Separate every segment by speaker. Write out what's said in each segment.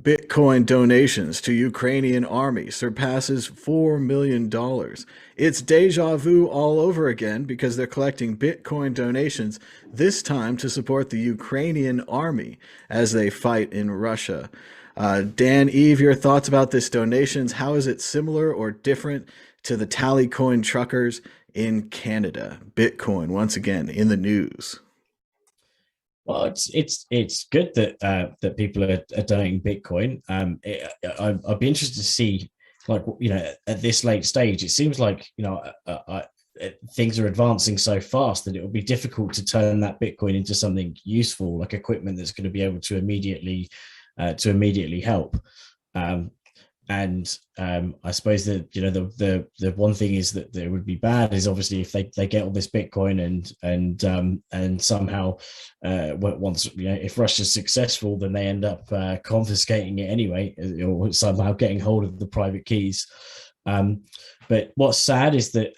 Speaker 1: Bitcoin donations to Ukrainian army surpasses $4 million. It's deja vu all over again because they're collecting Bitcoin donations, this time to support the Ukrainian army as they fight in Russia. Dan, Eve, your thoughts about this donations? How is it similar or different to the Tallycoin truckers in Canada? Bitcoin, once again, in the news.
Speaker 2: Well, it's good that that people are donating Bitcoin. I'd be interested to see, like, at this late stage, it seems like things are advancing so fast that it will be difficult to turn that Bitcoin into something useful, like equipment that's going to be able to immediately help. Um, and I suppose that the one thing is that it would be bad is obviously if they get all this Bitcoin and somehow once if Russia's successful, then they end up confiscating it anyway, or somehow getting hold of the private keys. But what's sad is that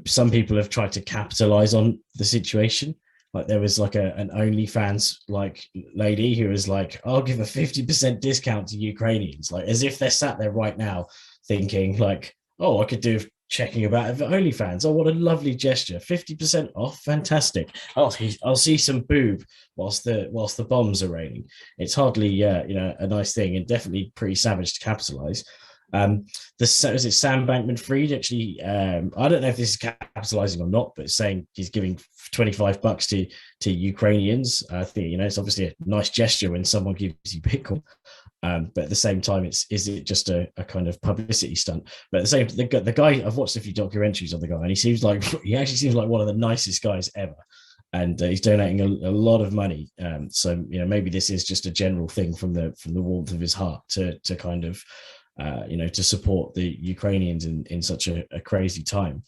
Speaker 2: some people have tried to capitalize on the situation. Like there was like an OnlyFans like lady who was like, I'll give a 50% discount to Ukrainians, like as if they're sat there right now thinking like, oh, I could do checking about it for OnlyFans. Oh, what a lovely gesture. 50% off. Fantastic. I'll see some boob whilst the bombs are raining. It's hardly a nice thing, and definitely pretty savage to capitalize. This is it. Sam Bankman-Fried actually. I don't know if this is capitalizing or not, but saying he's giving $25 to Ukrainians. I think it's obviously a nice gesture when someone gives you Bitcoin. But at the same time, is it just a kind of publicity stunt? But at the same, the guy, I've watched a few documentaries on the guy, and he actually seems like one of the nicest guys ever. And he's donating a lot of money. So maybe this is just a general thing from the warmth of his heart to kind of to support the Ukrainians in such a crazy time.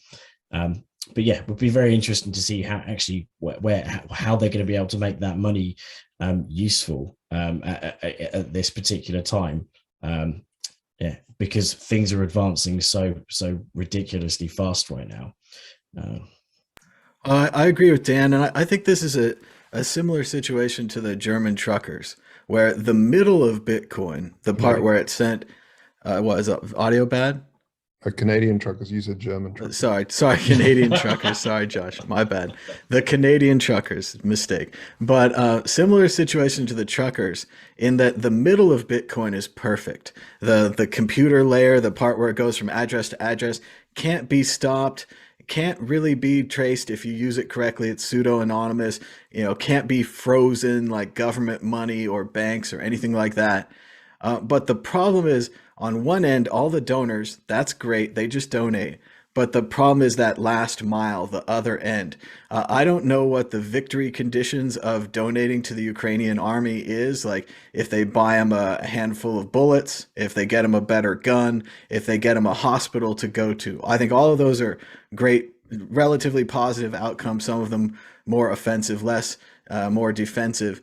Speaker 2: But yeah, it would be very interesting to see how actually how they're going to be able to make that money useful at this particular time. Because things are advancing so ridiculously fast right now.
Speaker 1: I agree with Dan, and I think this is a similar situation to the German truckers, where the middle of Bitcoin, the part where it sent, what is that, audio bad?
Speaker 3: A Canadian truckers use a German trucker.
Speaker 1: Sorry, Canadian truckers. Sorry, Josh, my bad. The Canadian truckers, mistake. But similar situation to the truckers in that the middle of Bitcoin is perfect. The computer layer, the part where it goes from address to address, can't be stopped. Can't really be traced if you use it correctly. It's pseudo anonymous. Can't be frozen like government money or banks or anything like that. But the problem is, on one end, all the donors, that's great. They just donate. But the problem is that last mile, the other end. I don't know what the victory conditions of donating to the Ukrainian army is. Like if they buy them a handful of bullets, if they get them a better gun, if they get them a hospital to go to. I think all of those are great, relatively positive outcomes. Some of them more offensive, less, more defensive.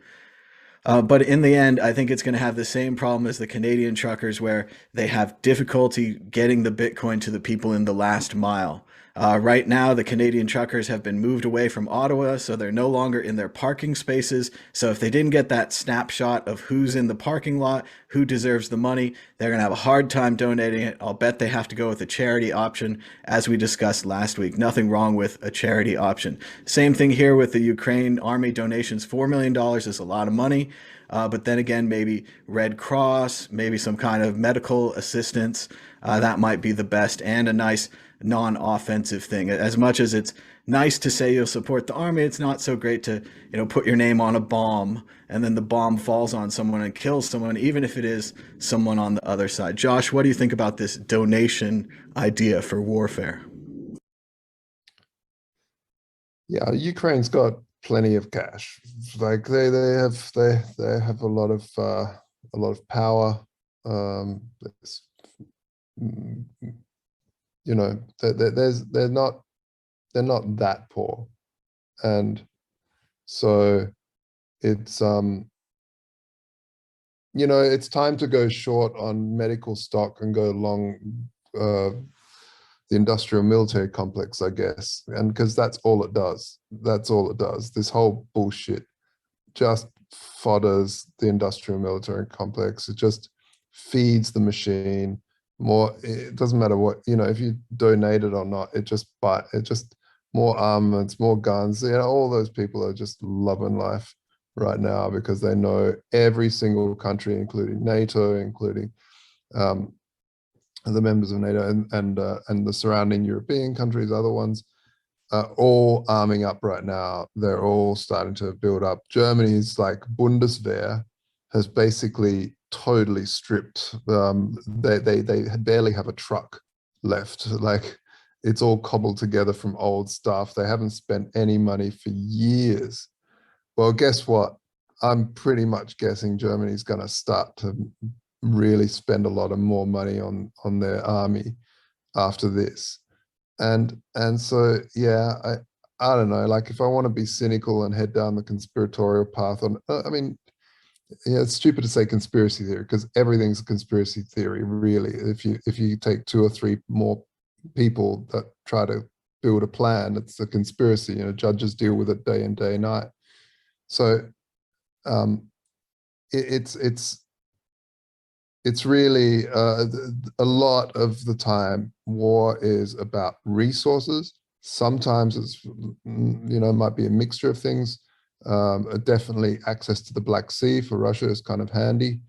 Speaker 1: But in the end, I think it's going to have the same problem as the Canadian truckers, where they have difficulty getting the Bitcoin to the people in the last mile. Right now, the Canadian truckers have been moved away from Ottawa, so they're no longer in their parking spaces. So if they didn't get that snapshot of who's in the parking lot, who deserves the money, they're going to have a hard time donating it. I'll bet they have to go with a charity option, as we discussed last week. Nothing wrong with a charity option. Same thing here with the Ukraine Army donations. $4 million is a lot of money. But then again, maybe Red Cross, maybe some kind of medical assistance, that might be the best, and a nice non-offensive thing. As much as it's nice to say you'll support the army, it's not so great to, put your name on a bomb and then the bomb falls on someone and kills someone, even if it is someone on the other side. Josh, what do you think about this donation idea for warfare?
Speaker 3: Yeah, Ukraine's got plenty of cash. Like they have a lot of power. There's, they're not that poor, and so it's it's time to go short on medical stock and go long the industrial military complex, I guess, and because that's all it does. This whole bullshit just fodders the industrial military complex. It just feeds the machine more. It doesn't matter what, if you donate it or not, it just more armaments, more guns. All those people are just loving life right now because they know every single country, including NATO, including the members of NATO and the surrounding European countries, other ones, are all arming up right now. They're all starting to build up. Germany's like Bundeswehr has basically totally stripped. They barely have a truck left. Like, it's all cobbled together from old stuff. They haven't spent any money for years. Well, guess what? I'm pretty much guessing Germany's going to start to really spend a lot of more money on their army after this. And so, yeah, I don't know, like, if I want to be cynical and head down the conspiratorial path I mean, yeah, it's stupid to say conspiracy theory because everything's a conspiracy theory, really. If you take 2 or 3 more people that try to build a plan, it's a conspiracy. Judges deal with it day in, day night. So it's really a lot of the time war is about resources. Sometimes it's might be a mixture of things. Definitely access to the Black Sea for Russia is kind of handy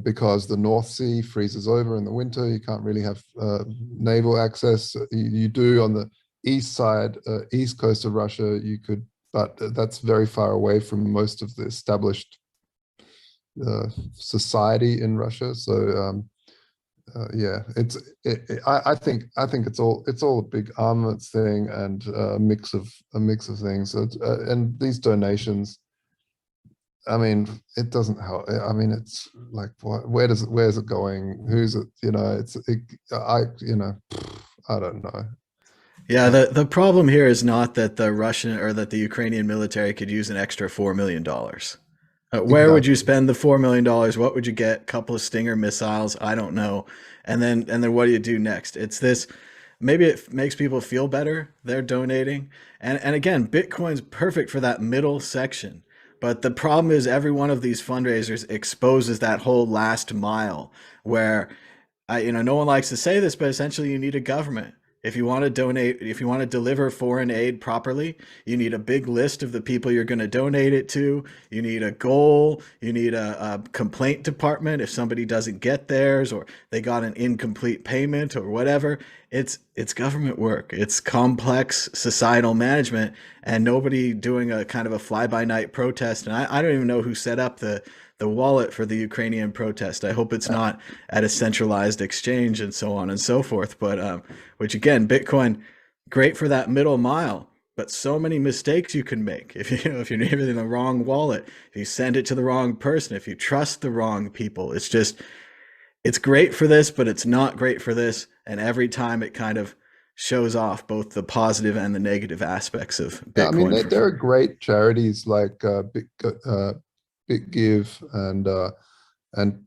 Speaker 3: because the North Sea freezes over in the winter. You can't really have naval access. You do on the east side, east coast of Russia, you could, but that's very far away from most of the established society in Russia. So yeah, I think it's all a big armaments thing and a mix of things. So and these donations, I mean, it doesn't help. I mean, it's like, where's it going? Who's it? I don't know.
Speaker 1: Yeah, the problem here is not that the Russian or that the Ukrainian military could use an extra $4 million. Where would you spend the $4 million? What would you get? Couple of Stinger missiles? I don't know. And then what do you do next? It's this. Maybe it makes people feel better. They're donating, and again, Bitcoin's perfect for that middle section. But the problem is every one of these fundraisers exposes that whole last mile where, no one likes to say this, but essentially you need a government. If you want to donate, if you want to deliver foreign aid properly, you need a big list of the people you're going to donate it to. You need a goal. You need a complaint department if somebody doesn't get theirs or they got an incomplete payment or whatever. It's government work. It's complex societal management, and nobody doing a kind of a fly-by-night protest. And I don't even know who set up the wallet for the Ukrainian protest. I hope it's not at a centralized exchange and so on and so forth. But which again, Bitcoin, great for that middle mile, but so many mistakes you can make if you're giving the wrong wallet, if you send it to the wrong person, if you trust the wrong people. It's great for this, but it's not great for this. And every time it kind of shows off both the positive and the negative aspects of Bitcoin.
Speaker 3: Yeah, I mean, there are great charities like BitGive and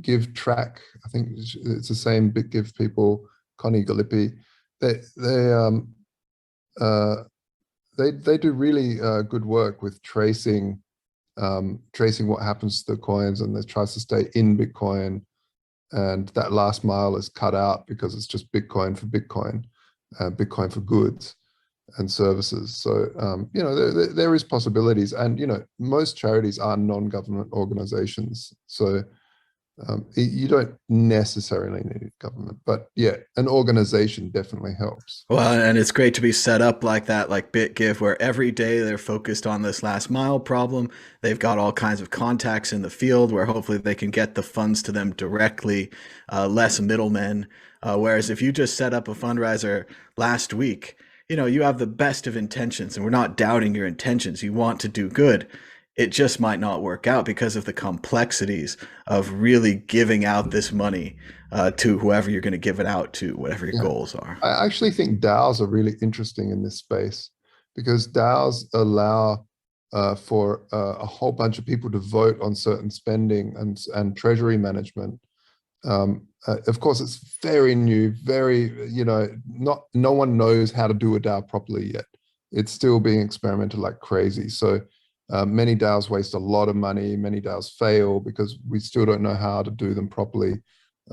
Speaker 3: Give Track. I think it's the same BitGive people, Connie Galippi. They do really good work with tracing what happens to the coins, and they tries to stay in Bitcoin. And that last mile is cut out because it's just Bitcoin for Bitcoin, Bitcoin for goods and services. So, there is possibilities, and, most charities are non-government organizations. So you don't necessarily need government, but yeah, an organization definitely helps.
Speaker 1: Well, and it's great to be set up like that, like BitGive, where every day they're focused on this last mile problem. They've got all kinds of contacts in the field where hopefully they can get the funds to them directly, less middlemen. Whereas if you just set up a fundraiser last week, you have the best of intentions, and we're not doubting your intentions. You want to do good. It just might not work out because of the complexities of really giving out this money to whoever you're going to give it out to, whatever your goals are.
Speaker 3: I actually think DAOs are really interesting in this space because DAOs allow for a whole bunch of people to vote on certain spending and treasury management. Of course, it's very new, very, no one knows how to do a DAO properly yet. It's still being experimented like crazy. So Many DAOs waste a lot of money. Many DAOs fail because we still don't know how to do them properly.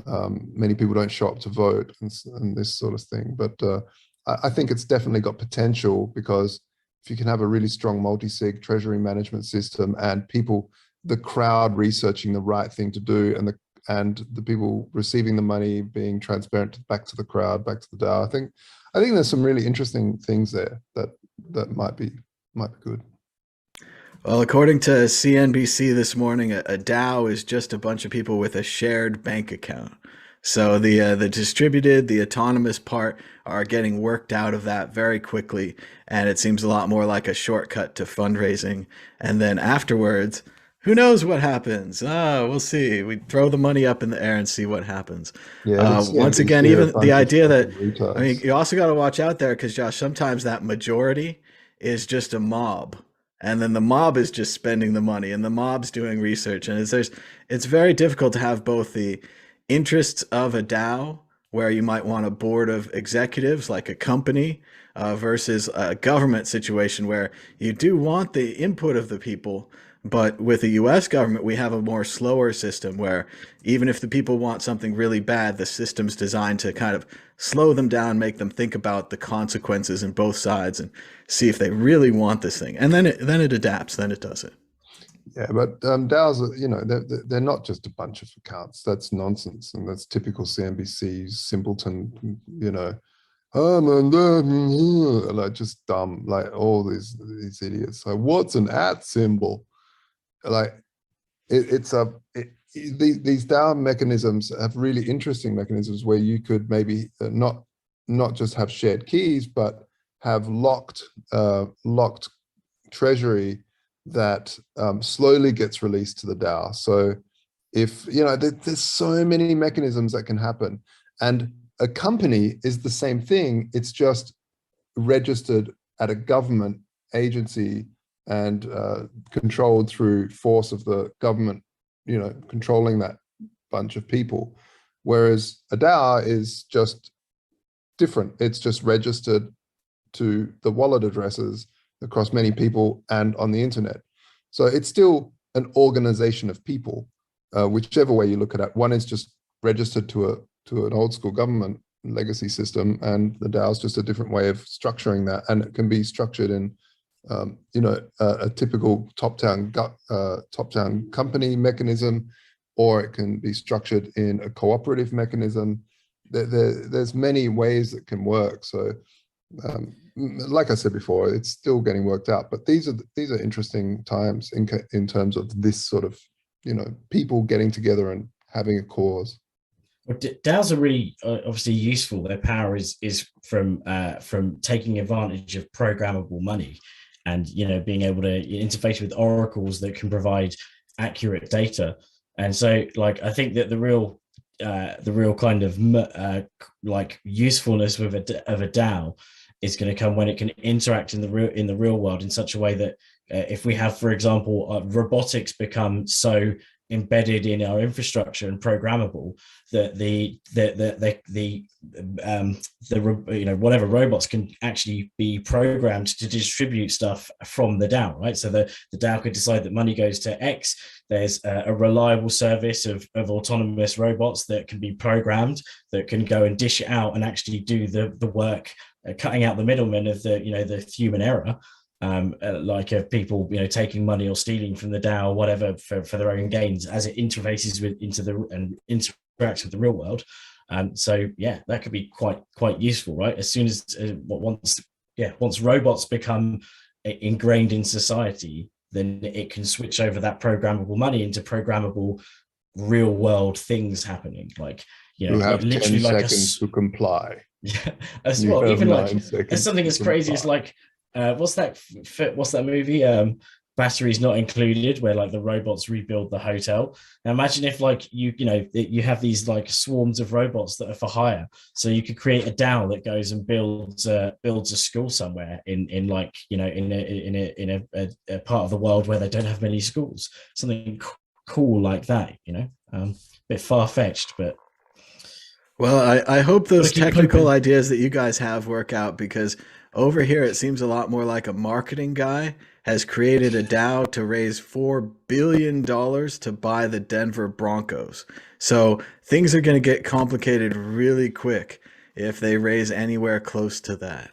Speaker 3: Many people don't show up to vote and this sort of thing. But I think it's definitely got potential, because if you can have a really strong multi-sig treasury management system and people, the crowd researching the right thing to do, and the people receiving the money being transparent back to the crowd, back to the DAO, I think there's some really interesting things there that might be good.
Speaker 1: Well, according to CNBC this morning, a DAO is just a bunch of people with a shared bank account. So the distributed, the autonomous part are getting worked out of that very quickly, and it seems a lot more like a shortcut to fundraising. And then afterwards, who knows what happens? We'll see. We throw the money up in the air and see what happens.
Speaker 3: Yeah,
Speaker 1: once again, even the idea that,
Speaker 3: retards.
Speaker 1: I mean, you also got to watch out there, because Josh, sometimes that majority is just a mob. And then the mob is just spending the money, and the mob's doing research. And it's very difficult to have both the interests of a DAO, where you might want a board of executives like a company, versus a government situation where you do want the input of the people. But with the US government, we have a more slower system where even if the people want something really bad, the system's designed to kind of slow them down, make them think about the consequences in both sides and see if they really want this thing. And then it adapts, then it does it.
Speaker 3: Yeah, but DAOs, they're not just a bunch of accounts. That's nonsense, and that's typical CNBC simpleton. Like just dumb, like all these idiots. Like, what's an @ symbol? Like these DAO mechanisms have really interesting mechanisms where you could maybe not just have shared keys, but have locked treasury that slowly gets released to the DAO. So if there's so many mechanisms that can happen, and a company is the same thing. It's just registered at a government agency and controlled through force of the government, controlling that bunch of people. Whereas a DAO is just different. It's just registered to the wallet addresses across many people and on the internet. So it's still an organization of people, whichever way you look at it. One is just registered to an old school government legacy system, and the DAO is just a different way of structuring that. And it can be structured in a typical top-down company mechanism, or it can be structured in a cooperative mechanism. There's many ways that can work. So like I said before, it's still getting worked out, but these are interesting times in terms of this sort of people getting together and having a cause.
Speaker 2: Well, DAOs are really obviously useful. Their power is from taking advantage of programmable money, and being able to interface with oracles that can provide accurate data. And so, like, I think that the real kind of like usefulness of a DAO is going to come when it can interact in the real world in such a way that if we have, for example, robotics become so embedded in our infrastructure and programmable that whatever robots can actually be programmed to distribute stuff from the DAO, right? So the DAO could decide that money goes to X. There's a reliable service of autonomous robots that can be programmed, that can go and dish it out and actually do the work, cutting out the middlemen of the human error. Like of people taking money or stealing from the DAO or whatever for their own gains, as it interfaces and interacts with the real world. So yeah, that could be quite useful, right? As soon as once robots become ingrained in society, then it can switch over that programmable money into programmable real world things happening, like
Speaker 3: you have
Speaker 2: literally
Speaker 3: 10
Speaker 2: like
Speaker 3: seconds to comply.
Speaker 2: Yeah, as well, even like as something as crazy as like what's that movie, Batteries Not Included, where like the robots rebuild the hotel. Now imagine if like you have these like swarms of robots that are for hire, so you could create a DAO that goes and builds a school somewhere in a part of the world where they don't have many schools, something cool like that, a bit far-fetched, but
Speaker 1: well, I hope those technical ideas that you guys have work out, because Over here, it seems a lot more like a marketing guy has created a DAO to raise $4 billion to buy the Denver Broncos. So things are going to get complicated really quick if they raise anywhere close to that.